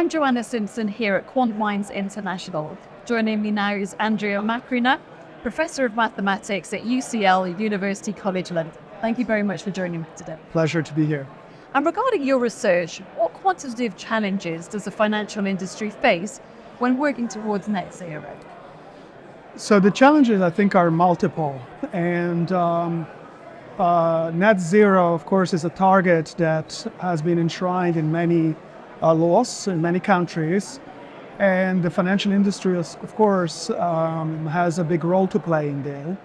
I'm Joanna Simpson here at Quant Minds International. Joining me now is Andrea Macrina, Professor of Mathematics at UCL University College London. Thank you very much for joining me today. Pleasure to be here. And regarding your research, what quantitative challenges does the financial industry face when working towards net zero? So the challenges, I think, are multiple. And net zero, of course, is a target that has been enshrined in many laws in many countries. And the financial industry, of course, has a big role to play in there.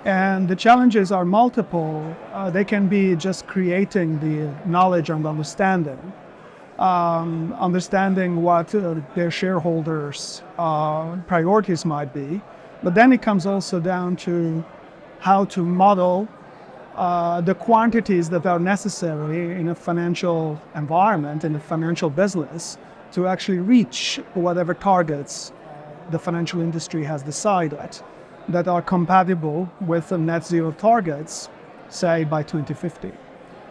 And the challenges are multiple. They can be just creating the knowledge and understanding what their shareholders' priorities might be. But then it comes also down to how to model the quantities that are necessary in a financial environment, in a financial business, to actually reach whatever targets the financial industry has decided that are compatible with the net zero targets, say by 2050.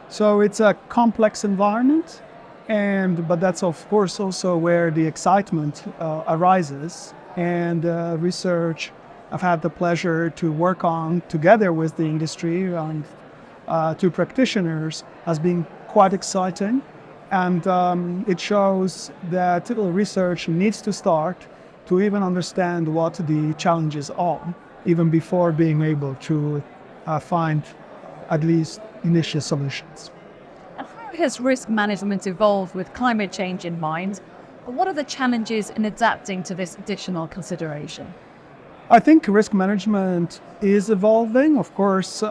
So it's a complex environment, but that's of course also where the excitement arises. And research I've had the pleasure to work on together with the industry and two practitioners has been quite exciting. And it shows that research needs to start to even understand what the challenges are, even before being able to find at least initial solutions. And how has risk management evolved with climate change in mind? And what are the challenges in adapting to this additional consideration? I think risk management is evolving. Of course,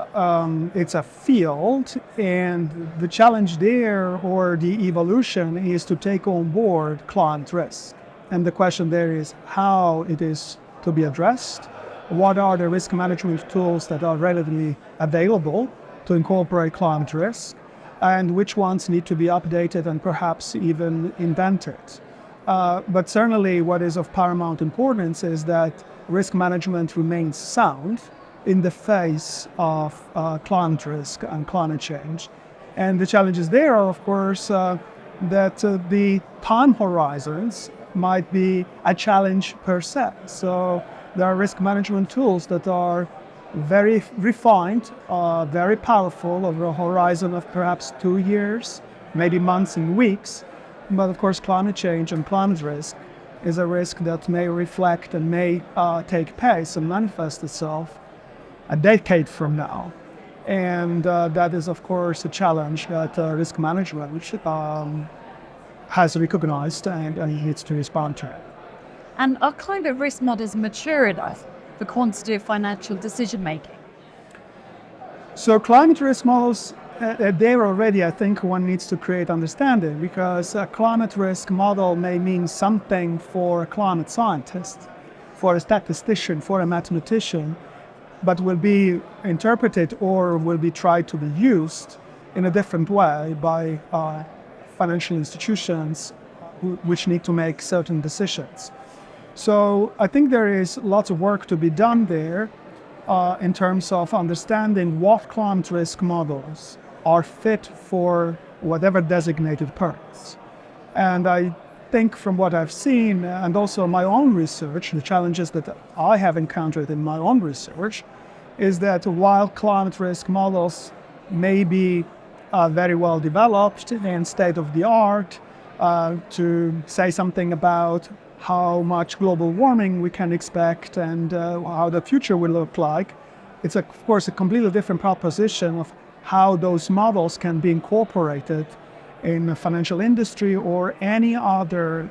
it's a field, and the challenge there, or the evolution, is to take on board climate risk. And the question there is how it is to be addressed. What are the risk management tools that are readily available to incorporate climate risk, and which ones need to be updated and perhaps even invented. But certainly what is of paramount importance is that risk management remains sound in the face of climate risk and climate change. And the challenges there are, of course, that the time horizons might be a challenge per se. So there are risk management tools that are very refined, very powerful over a horizon of perhaps 2 years, maybe months and weeks. But of course, climate change and climate risk is a risk that may reflect and may take place and manifest itself a decade from now. And that is, of course, a challenge that risk management has recognized and needs to respond to. And are climate risk models mature enough for quantitative financial decision making? So climate risk models, there already, I think one needs to create understanding, because a climate risk model may mean something for a climate scientist, for a statistician, for a mathematician, but will be interpreted or will be tried to be used in a different way by financial institutions which need to make certain decisions. So I think there is lots of work to be done there in terms of understanding what climate risk models are fit for whatever designated purpose. And I think from what I've seen, and also my own research, the challenges that I have encountered in my own research, is that while climate risk models may be very well developed and state-of-the-art to say something about how much global warming we can expect and how the future will look like, it's of course a completely different proposition of how those models can be incorporated in the financial industry or any other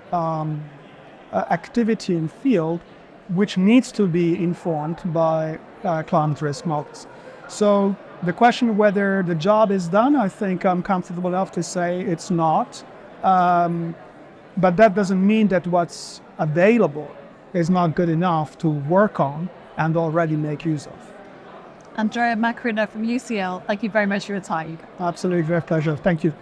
activity and field which needs to be informed by climate risk models. So the question whether the job is done, I think I'm comfortable enough to say it's not. But that doesn't mean that what's available is not good enough to work on and already make use of. Andrea Macrina from UCL, thank you very much for your time. Absolutely, great pleasure. Thank you.